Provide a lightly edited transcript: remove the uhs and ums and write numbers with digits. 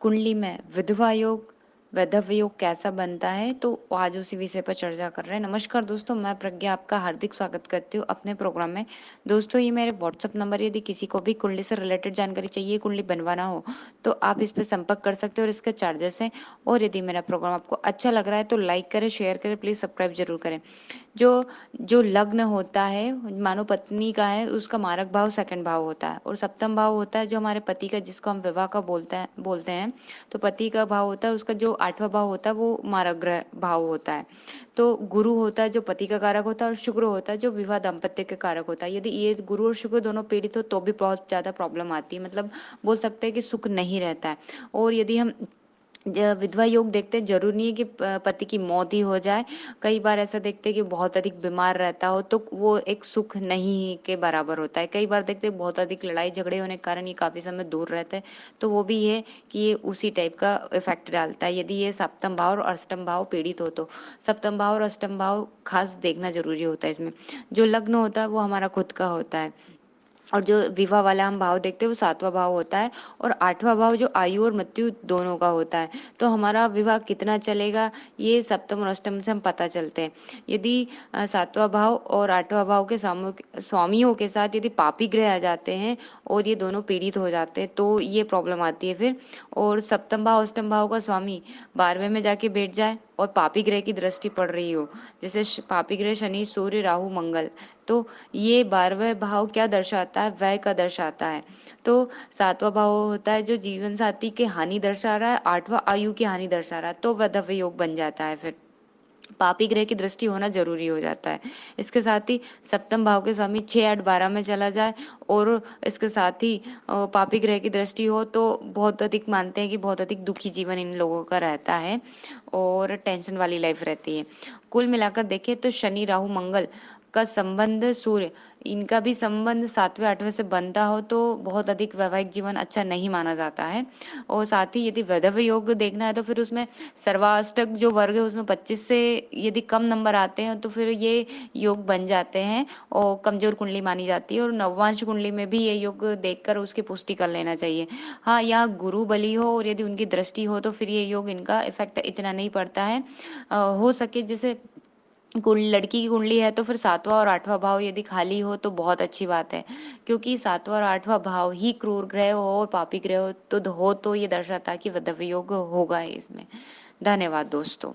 कुंडली में विधवा योग, वैधव्य योग कैसा बनता है, तो आज उसी विषय पर चर्चा कर रहे हैं। नमस्कार दोस्तों, मैं प्रज्ञा आपका हार्दिक स्वागत करती हूँ अपने प्रोग्राम में। दोस्तों, ये मेरे व्हाट्सएप नंबर, यदि किसी को भी कुंडली से रिलेटेड जानकारी चाहिए, कुंडली बनवाना हो, तो आप इस पे संपर्क कर सकते हो और इसके चार्जेस हैं। और यदि मेरा प्रोग्राम आपको अच्छा लग रहा है तो लाइक करें, शेयर करें, प्लीज सब्सक्राइब जरूर करें। जो जो लग्न होता है, मानो पत्नी का है, उसका मारक भाव सेकंड भाव होता है, और सप्तम भाव होता है जो हमारे पति का, जिसको हम विवाह का बोलते हैं। तो पति का भाव होता है, उसका जो आठवां भाव होता है वो मारक ग्रह भाव होता है। तो गुरु होता है जो पति का कारक होता है, और शुक्र होता है जो विवाह दाम्पत्य के कारक होता है। यदि ये गुरु और शुक्र दोनों पीड़ित हो तो भी बहुत ज्यादा प्रॉब्लम आती है, मतलब बोल सकते हैं कि सुख नहीं रहता है। और यदि हम विधवा योग देखते हैं, जरूरी नहीं है कि पति की मौत ही हो जाए। कई बार ऐसा देखते हैं कि बहुत अधिक बीमार रहता हो, तो वो एक सुख नहीं के बराबर होता है। कई बार देखते हैं बहुत अधिक लड़ाई झगड़े होने के कारण ये काफी समय दूर रहते हैं, तो वो भी है कि ये उसी टाइप का इफेक्ट डालता है। यदि ये सप्तम भाव और अष्टम भाव पीड़ित हो तो सप्तम भाव और अष्टम भाव खास देखना जरूरी होता है इसमें। जो लग्न होता है वो हमारा खुद का होता है, और जो विवाह वाला हम भाव देखते हैं वो सातवां भाव होता है, और आठवां भाव जो आयु और मृत्यु दोनों का होता है। तो हमारा विवाह कितना चलेगा, ये सप्तम और अष्टम से हम पता चलते हैं। यदि सातवां भाव और आठवां भाव के स्वामियों के साथ यदि पापी ग्रह आ जाते हैं और ये दोनों पीड़ित हो जाते हैं, तो ये प्रॉब्लम आती है फिर। और सप्तम भाव अष्टम भाव का स्वामी 12वें में जाके बैठ जाए और पापी ग्रह की दृष्टि पड़ रही हो, जैसे पापी ग्रह शनि, सूर्य, राहु, मंगल, तो ये 12वें भाव क्या दर्शाता है, व्यय का दर्शाता है। तो सातवां भाव होता है जो जीवन साथी की हानि दर्शा रहा है, आठवां आयु की हानि दर्शा रहा है, तो वैधव्य योग बन जाता है। फिर पापी ग्रह की दृष्टि होना जरूरी हो जाता है। इसके साथ ही सप्तम भाव के स्वामी 6, 8, 12 में चला जाए, और इसके साथ ही पापी ग्रह की दृष्टि हो, तो बहुत अधिक मानते हैं कि बहुत अधिक दुखी जीवन इन लोगों का रहता है और टेंशन वाली लाइफ रहती है। कुल मिलाकर देखें तो शनि, राहु, मंगल का संबंध, सूर्य, इनका भी संबंध 7वें 8वें से बनता हो तो बहुत अधिक वैवाहिक जीवन अच्छा नहीं माना जाता है। और साथ ही यदि वैधव्य योग देखना है तो फिर उसमें सर्वाष्टक जो वर्ग है उसमें 25 से यदि कम नंबर आते हैं तो फिर ये योग बन जाते हैं और कमजोर कुंडली मानी जाती है। और नववांश कुंडली में भी ये योग देखकर उसकी पुष्टि कर लेना चाहिए। हाँ, यहाँ गुरु बली हो और यदि उनकी दृष्टि हो तो फिर ये योग, इनका इफेक्ट इतना नहीं पड़ता है। हो सके जैसे लड़की की कुंडली है तो फिर सातवां और आठवां भाव यदि खाली हो तो बहुत अच्छी बात है, क्योंकि सातवां और आठवां भाव ही क्रूर ग्रह हो और पापी ग्रह हो तो ये दर्शाता है कि वैधव्य योग होगा इसमें। धन्यवाद दोस्तों।